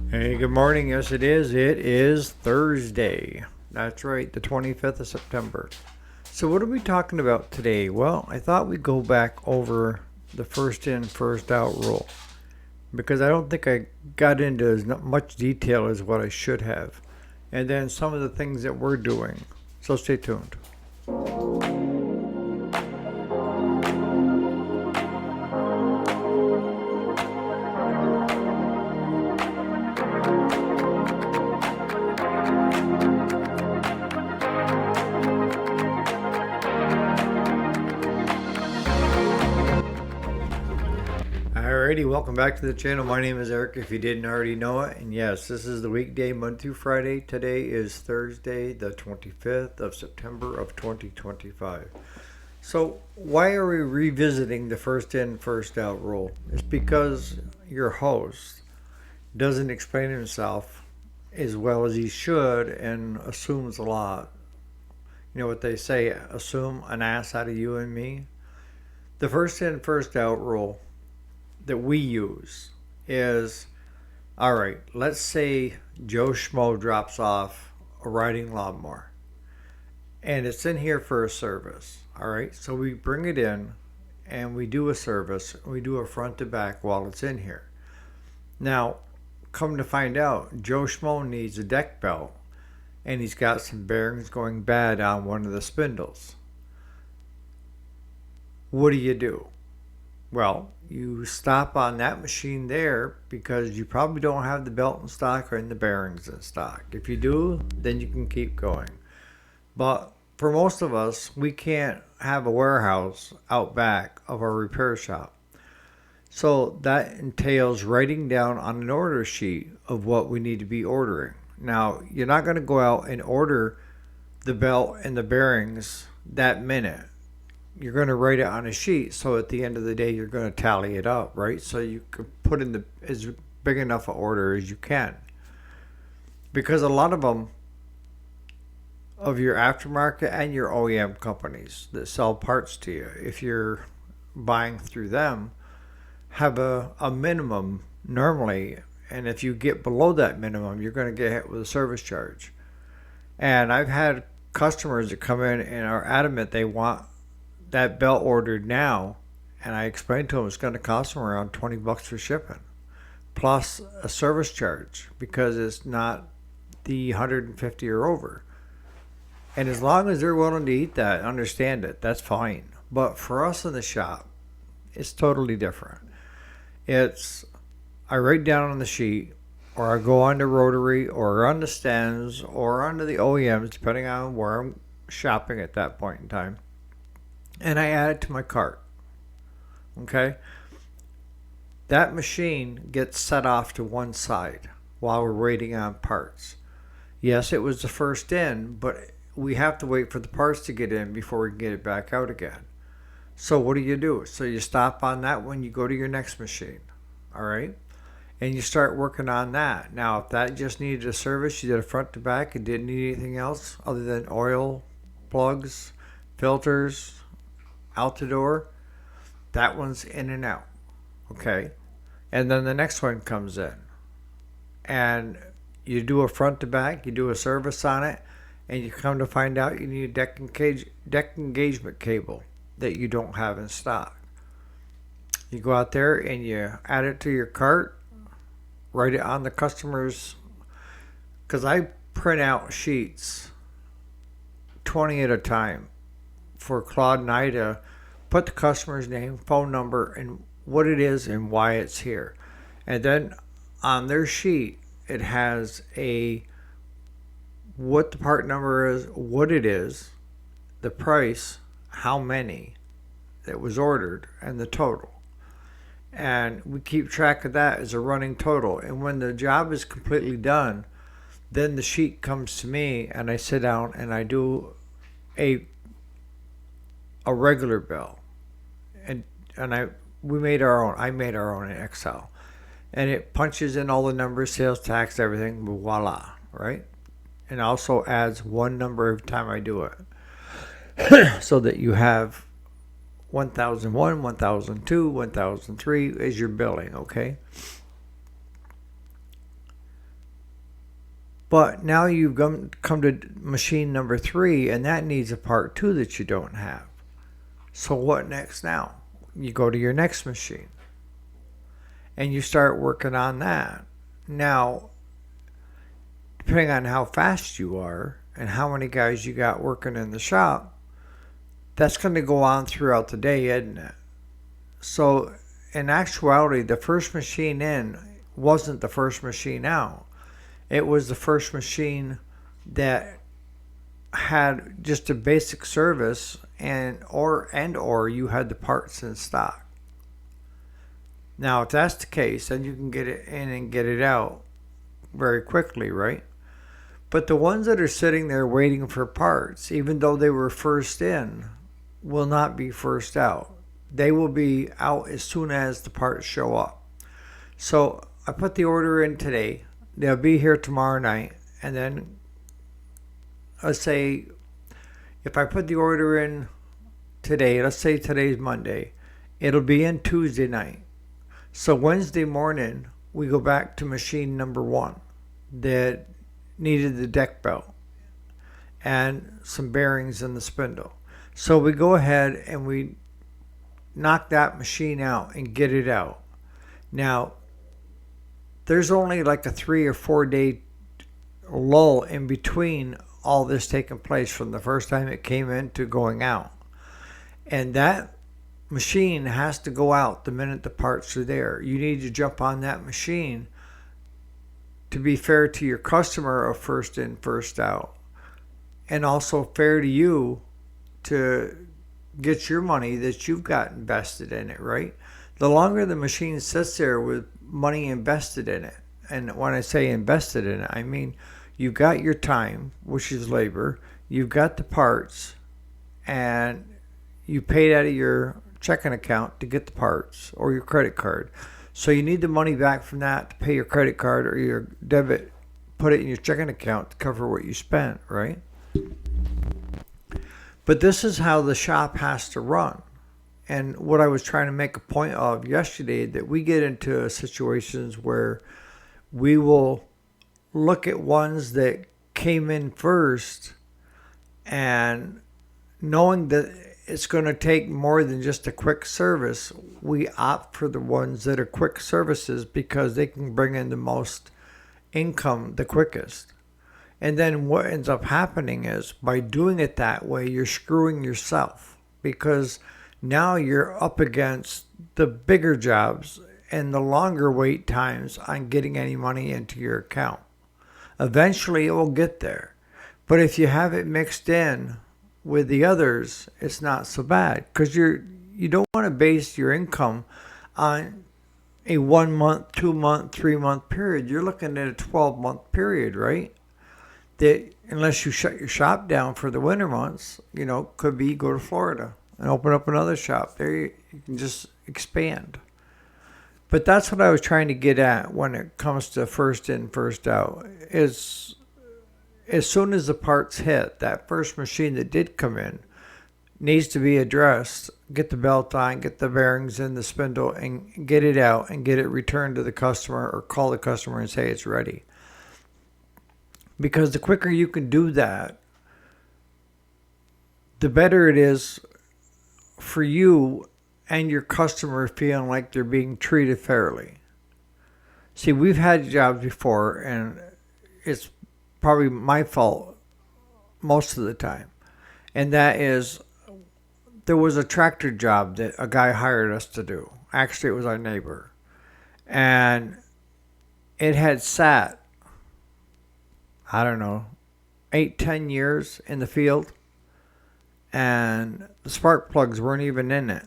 Hey, good morning. Yes, it is. It is Thursday. That's right, the 25th of September. So, what are we talking about today? Well, I thought we'd go back over the first in, first out rule because I don't think I got into as much detail as what I should have. And then some of the things that we're doing. So, stay tuned. Alrighty, welcome back to the channel. My name is Eric, if you didn't already know it. And yes, this is the weekday, Monday through Friday. Today is Thursday, the 25th of September of 2025. So, why are we revisiting the first in, first out rule? It's because your host doesn't explain himself as well as he should and assumes a lot. You know what they say, assume an ass out of you and me? The first in, first out rule that we use is, all right, let's say Joe Schmo drops off a riding lawnmower and it's in here for a service. All right, so we bring it in and we do a service. We do a front to back while it's in here. Now, come to find out, Joe Schmo needs a deck belt and he's got some bearings going bad on one of the spindles. What do? Well, you stop on that machine there because you probably don't have the belt in stock or the bearings in stock. If you do, then you can keep going. But for most of us, we can't have a warehouse out back of our repair shop. So that entails writing down on an order sheet of what we need to be ordering. Now, you're not going to go out and order the belt and the bearings that minute. You're going to write it on a sheet, so at the end of the day, you're going to tally it up, right? So you can put in as big enough an order as you can. Because a lot of them, of your aftermarket and your OEM companies that sell parts to you, if you're buying through them, have a minimum normally, and if you get below that minimum, you're going to get hit with a service charge. And I've had customers that come in and are adamant they want that belt ordered now, and I explained to them it's going to cost them around $20 for shipping, plus a service charge because it's not the 150 or over. And as long as they're willing to eat that, understand it, that's fine. But for us in the shop, it's totally different. It's I write down on the sheet, or I go on to Rotary, or on the Stens, or onto the OEMs, depending on where I'm shopping at that point in time, and I add it to my cart. Okay? That machine gets set off to one side while we're waiting on parts. Yes, it was the first in, but we have to wait for the parts to get in before we can get it back out again. So what do? So you stop on that when you go to your next machine. All right? And you start working on that. Now, if that just needed a service, you did a front to back and didn't need anything else other than oil, plugs, filters, out the door, that one's in and out. Okay? And then the next one comes in. And you do a front to back, you do a service on it, and you come to find out you need a deck engagement cable that you don't have in stock. You go out there and you add it to your cart, write it on the customer's, because I print out sheets 20 at a time for Claude and I to put the customer's name, phone number, and what it is and why it's here. And then on their sheet, it has what the part number is, what it is, the price, how many that was ordered, and the total. And we keep track of that as a running total. And when the job is completely done, then the sheet comes to me and I sit down and I do a regular bill, and we made our own. I made our own in Excel, and it punches in all the numbers, sales tax, everything. Voila, right? And also adds one number every time I do it, so that you have 1001, 1002, 1003 is your billing. Okay. But now you've come to machine number 3, and that needs a part too that you don't have. So what next now? You go to your next machine and you start working on that. Now, depending on how fast you are and how many guys you got working in the shop, that's going to go on throughout the day, isn't it? So, in actuality, the first machine in wasn't the first machine out. It was the first machine that had just a basic service or you had the parts in stock. Now, if that's the case, then you can get it in and get it out very quickly, right? But the ones that are sitting there waiting for parts, even though they were first in, will not be first out. They will be out as soon as the parts show up. So I put the order in today. They'll be here tomorrow night. And then let's say if I put the order in today, let's say today's Monday, it'll be in Tuesday night. So Wednesday morning, we go back to machine number 1 that needed the deck belt and some bearings in the spindle. So we go ahead and we knock that machine out and get it out. Now, there's only like a 3 or 4 day lull in between all this taking place from the first time it came in to going out. And that machine has to go out the minute the parts are there. You need to jump on that machine to be fair to your customer of first in, first out. And also fair to you to get your money that you've got invested in it, right? The longer the machine sits there with money invested in it, and when I say invested in it, I mean you've got your time, which is labor, you've got the parts, and you paid out of your checking account to get the parts or your credit card. So you need the money back from that to pay your credit card or your debit, put it in your checking account to cover what you spent, right? But this is how the shop has to run. And what I was trying to make a point of yesterday, that we get into situations where we will look at ones that came in first, and knowing that it's going to take more than just a quick service, we opt for the ones that are quick services because they can bring in the most income the quickest. And then what ends up happening is, by doing it that way, you're screwing yourself, because now you're up against the bigger jobs and the longer wait times on getting any money into your account. Eventually it will get there. But if you have it mixed in with the others, it's not so bad, because you don't want to base your income on a 1 month, 2 month, 3 month period. You're looking at a 12-month period, right? That unless you shut your shop down for the winter months, could be go to Florida and open up another shop. There you can just expand. But that's what I was trying to get at when it comes to first in, first out. Is as soon as the parts hit, that first machine that did come in needs to be addressed. Get the belt on, get the bearings in the spindle, and get it out and get it returned to the customer, or call the customer and say it's ready. Because the quicker you can do that, the better it is for you and your customer feeling like they're being treated fairly. See, we've had jobs before, and it's probably my fault most of the time. And that is, there was a tractor job that a guy hired us to do. Actually, it was our neighbor. And it had sat, 8-10 years in the field. And the spark plugs weren't even in it.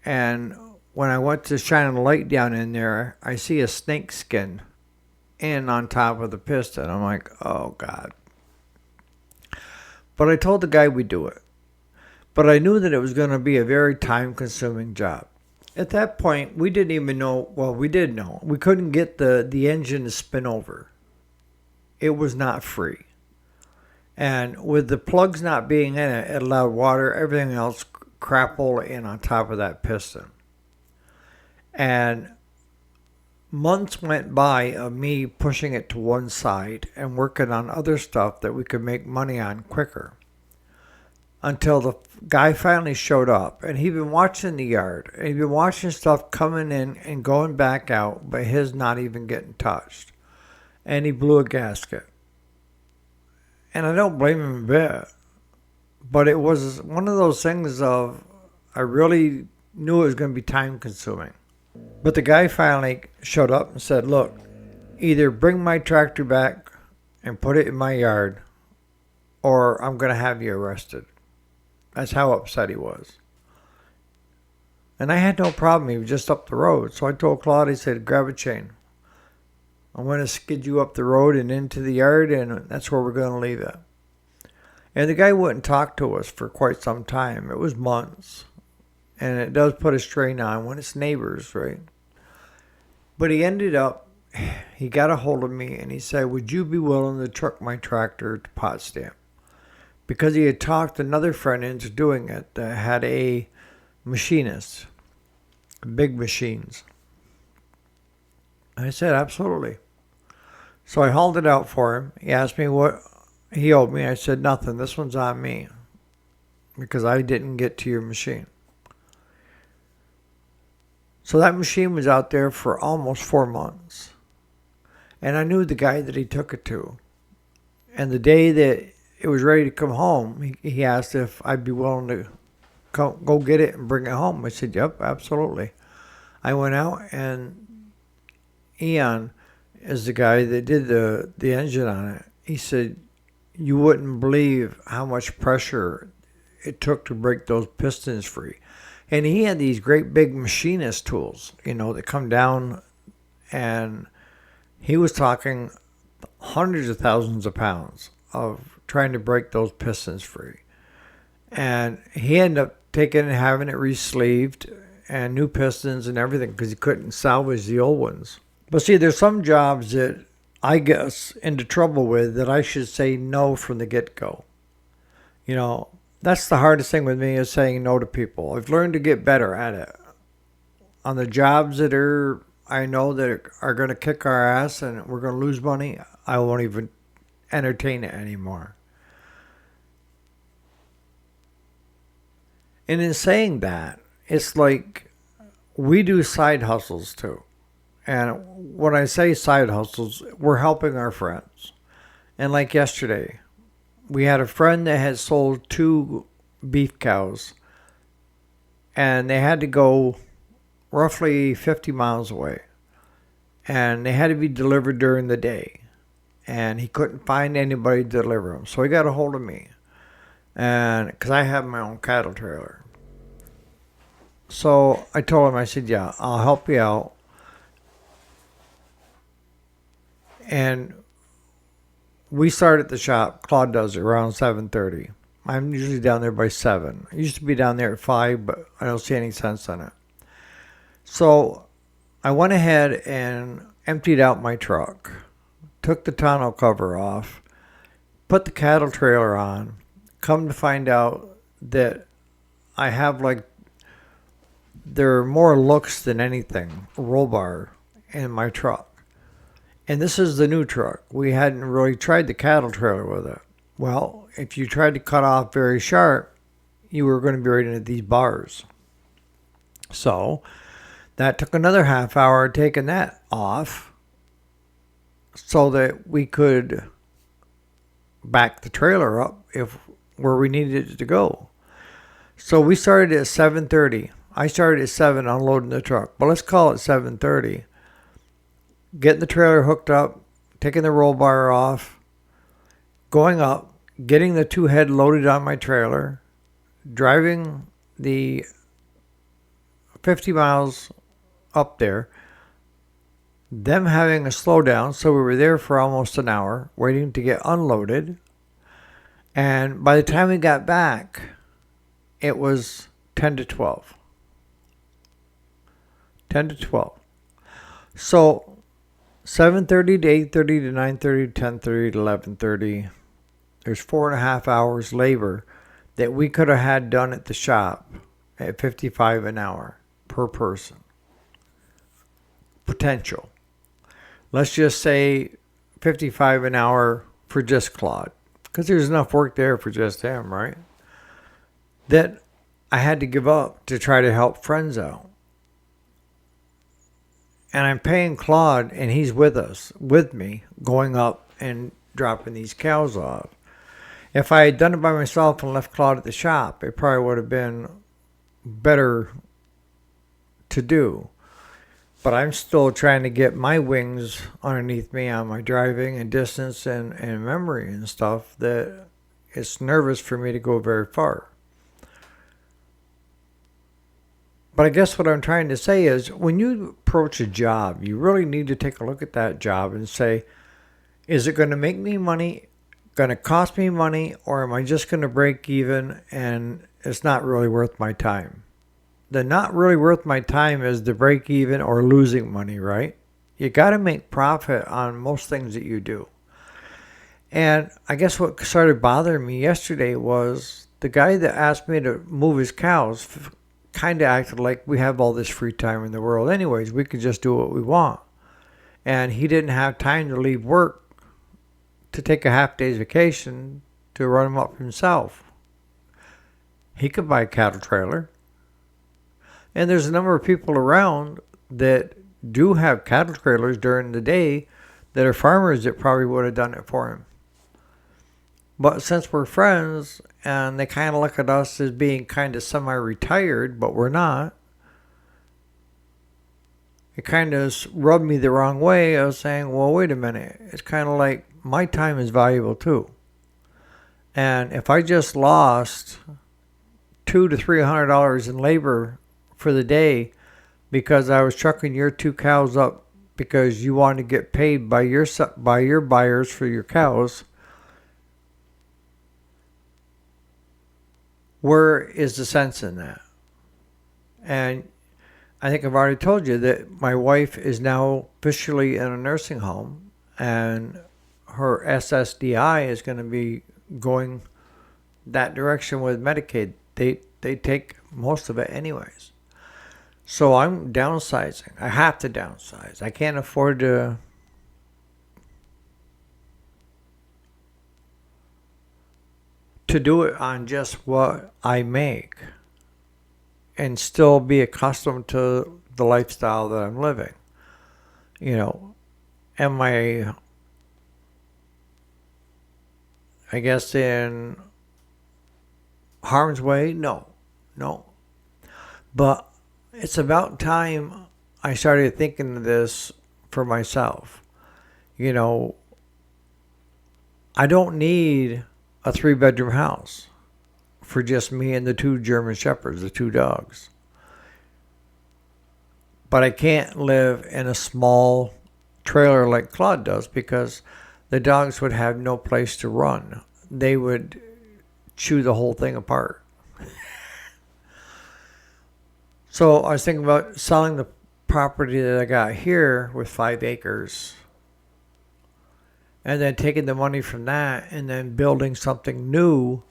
And when I went to shine a light down in there, I see a snake skin in on top of the piston. I'm like, oh God. But I told the guy we'd do it. But I knew that it was going to be a very time-consuming job. At that point, we didn't even know, well, we did know. We couldn't get the engine to spin over. It was not free. And with the plugs not being in it, it allowed water, everything else crapola in on top of that piston. And Months went by of me pushing it to one side and working on other stuff that we could make money on quicker. Until the guy finally showed up, and he'd been watching the yard, and he'd been watching stuff coming in and going back out, but his not even getting touched. And he blew a gasket. And I don't blame him a bit, but it was one of those things of, I really knew it was going to be time consuming. But the guy finally showed up and said, look, either bring my tractor back and put it in my yard, or I'm going to have you arrested. That's how upset he was. And I had no problem. He was just up the road. So I told Claude, he said, grab a chain. I'm going to skid you up the road and into the yard, and that's where we're going to leave it. And the guy wouldn't talk to us for quite some time. It was months. And it does put a strain on when it's neighbors, right? But he ended up, he got a hold of me and he said, would you be willing to truck my tractor to Potsdam? Because he had talked another friend into doing it that had a machinist, big machines. I said, absolutely. So I hauled it out for him. He asked me what he owed me. I said, nothing. This one's on me because I didn't get to your machine. So that machine was out there for almost 4 months. And I knew the guy that he took it to. And the day that it was ready to come home, he asked if I'd be willing to go get it and bring it home. I said, yep, absolutely. I went out, and Ian is the guy that did the engine on it. He said, you wouldn't believe how much pressure it took to break those pistons free. And he had these great big machinist tools, that come down, and he was talking hundreds of thousands of pounds of trying to break those pistons free. And he ended up taking and having it re-sleeved and new pistons and everything because he couldn't salvage the old ones. But see, there's some jobs that I guess into trouble with that I should say no from the get-go. That's the hardest thing with me is saying no to people. I've learned to get better at it. On the jobs that I know that are going to kick our ass and we're going to lose money, I won't even entertain it anymore. And in saying that, it's like we do side hustles too. And when I say side hustles, we're helping our friends. And like yesterday, we had a friend that had sold 2 beef cows, and they had to go roughly 50 miles away, and they had to be delivered during the day, and he couldn't find anybody to deliver them. So he got a hold of me, and because I have my own cattle trailer. So I told him, I said, yeah, I'll help you out. And we start at the shop. Claude does it around 7:30. I'm usually down there by 7. I used to be down there at 5, but I don't see any sense in it. So I went ahead and emptied out my truck, took the tonneau cover off, put the cattle trailer on. Come to find out that I have there are more looks than anything, roll bar in my truck. And this is the new truck. We hadn't really tried the cattle trailer with it. Well, if you tried to cut off very sharp, you were going to be right into these bars. So that took another half hour taking that off so that we could back the trailer up where we needed it to go. So we started at 7:30. I started at 7 unloading the truck, but let's call it 7:30. Getting the trailer hooked up, taking the roll bar off, going up, getting the 2 head loaded on my trailer, driving the 50 miles up there, them having a slowdown, so we were there for almost an hour, waiting to get unloaded. And by the time we got back, it was 10 to 12. 10 to 12. So 7:30 to 8:30 to 9:30 to 10:30 to 11:30. There's 4.5 hours labor that we could have had done at the shop at $55 an hour per person. Potential. let's just say 55 an hour for just Claude, because there's enough work there for just him, right? That I had to give up to try to help friends out. And I'm paying Claude, and he's with me, going up and dropping these cows off. If I had done it by myself and left Claude at the shop, it probably would have been better to do. But I'm still trying to get my wings underneath me on my driving and distance and memory and stuff, that it's nervous for me to go very far. But I guess what I'm trying to say is, when you approach a job, you really need to take a look at that job and say, is it going to make me money, going to cost me money, or am I just going to break even and it's not really worth my time? The not really worth my time is the break even or losing money, right? You got to make profit on most things that you do. And I guess what started bothering me yesterday was the guy that asked me to move his cows kind of acted like we have all this free time in the world anyways. We can just do what we want. And he didn't have time to leave work to take a half day's vacation to run them up himself. He could buy a cattle trailer. And there's a number of people around that do have cattle trailers during the day that are farmers that probably would have done it for him. But since we're friends and they kind of look at us as being kind of semi-retired, but we're not, it kind of rubbed me the wrong way. I was saying, well, wait a minute. It's kind of like my time is valuable too. And if I just lost $200 to $300 in labor for the day because I was trucking your two cows up because you wanted to get paid by your buyers for your cows, where is the sense in that? And I think I've already told you that my wife is now officially in a nursing home, and her SSDI is going to be going that direction with Medicaid. They take most of it anyways. So I'm downsizing. I have to downsize. I can't afford to do it on just what I make and still be accustomed to the lifestyle that I'm living. You know, am I guess in harm's way? No. But it's about time I started thinking of this for myself. You know, I don't need a 3-bedroom house for just me and the 2 German Shepherds, the 2 dogs. But I can't live in a small trailer like Claude does, because the dogs would have no place to run. They would chew the whole thing apart. So I was thinking about selling the property that I got here with 5 acres, and then taking the money from that and then building something new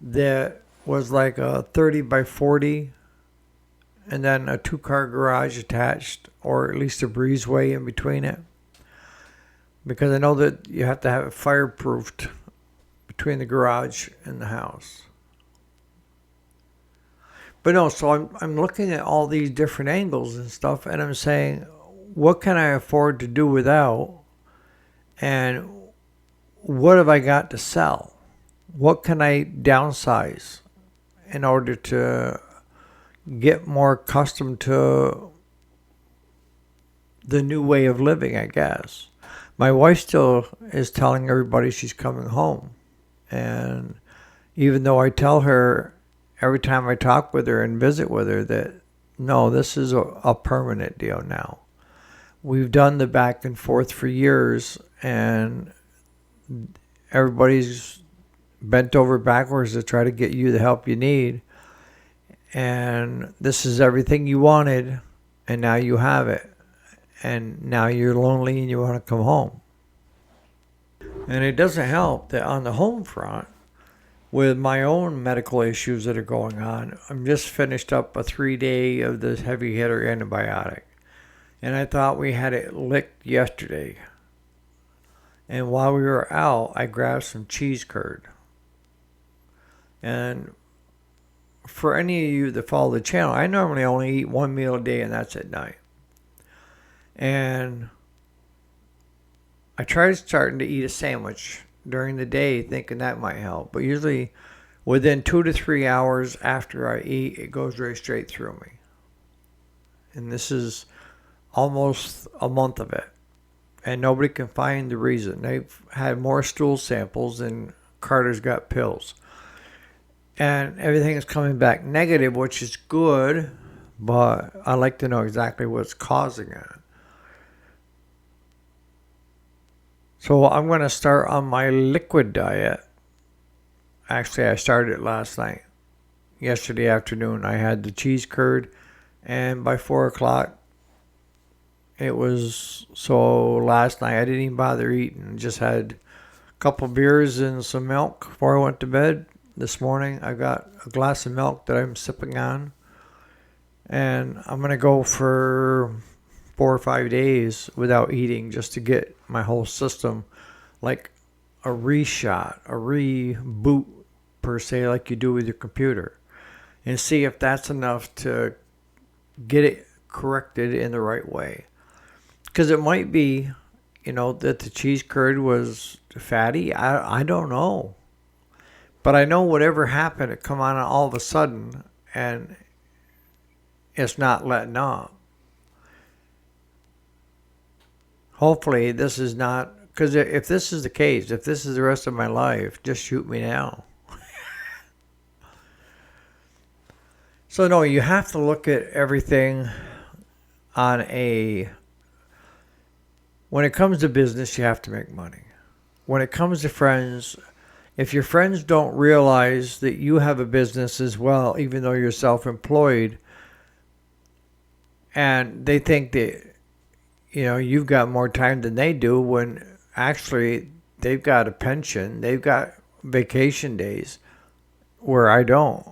that was like a 30 by 40 and then a 2-car garage attached, or at least a breezeway in between it. Because I know that you have to have it fireproofed between the garage and the house. But no, so I'm looking at all these different angles and stuff, and I'm saying, what can I afford to do without? And what have I got to sell? What can I downsize in order to get more accustomed to the new way of living, I guess. My wife still is telling everybody she's coming home. And even though I tell her every time I talk with her and visit with her that, no, this is a permanent deal now. We've done the back and forth for years, and everybody's bent over backwards to try to get you the help you need. And this is everything you wanted, and now you have it. And now you're lonely and you want to come home. And it doesn't help that on the home front, with my own medical issues that are going on, I'm just finished up a 3-day of this heavy hitter antibiotic. And I thought we had it licked yesterday. And while we were out, I grabbed some cheese curd. And for any of you that follow the channel, I normally only eat one meal a day, and that's at night. And I tried starting to eat a sandwich during the day, thinking that might help. But usually within 2 to 3 hours after I eat, it goes right straight through me. And this is almost a month of it. And nobody can find the reason. They've had more stool samples than Carter's got pills. And everything is coming back negative, which is good, but I'd like to know exactly what's causing it. So I'm going to start on my liquid diet. Actually, I started it last night. Yesterday afternoon, I had the cheese curd, and by 4 o'clock, it was, so last night I didn't even bother eating. Just had a couple beers and some milk before I went to bed. This morning I got a glass of milk that I'm sipping on. And I'm going to go for 4 or 5 days without eating just to get my whole system like a reshot, a reboot per se, like you do with your computer. And see if that's enough to get it corrected in the right way. Because it might be, that the cheese curd was fatty. I don't know. But I know whatever happened, it come on all of a sudden, and it's not letting up. Hopefully this is not, because if this is the case, if this is the rest of my life, just shoot me now. So no, you have to look at everything on when it comes to business, you have to make money. When it comes to friends, if your friends don't realize that you have a business as well, even though you're self-employed, and they think that, you've got more time than they do, when actually they've got a pension, they've got vacation days where I don't.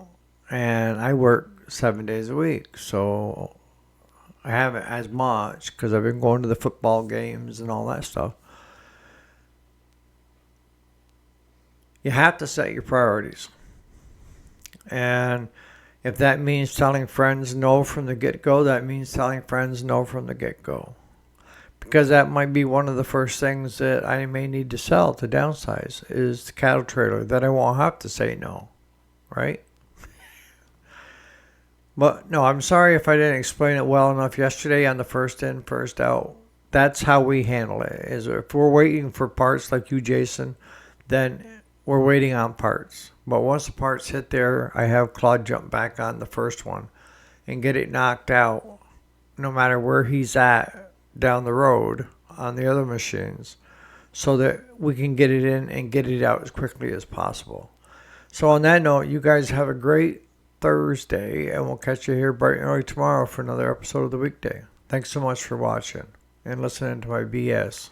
And I work 7 days a week, so I haven't as much because I've been going to the football games and all that stuff. You have to set your priorities. And if that means telling friends no from the get-go, that means telling friends no from the get-go. Because that might be one of the first things that I may need to sell to downsize is the cattle trailer, that I won't have to say no, right? But no, I'm sorry if I didn't explain it well enough yesterday on the first in, first out. That's how we handle it. Is if we're waiting for parts like you, Jason, then we're waiting on parts. But once the parts hit there, I have Claude jump back on the first one and get it knocked out, no matter where he's at down the road on the other machines, so that we can get it in and get it out as quickly as possible. So on that note, you guys have a great Thursday, and we'll catch you here bright and early tomorrow for another episode of The Weekday. Thanks so much for watching and listening to my BS.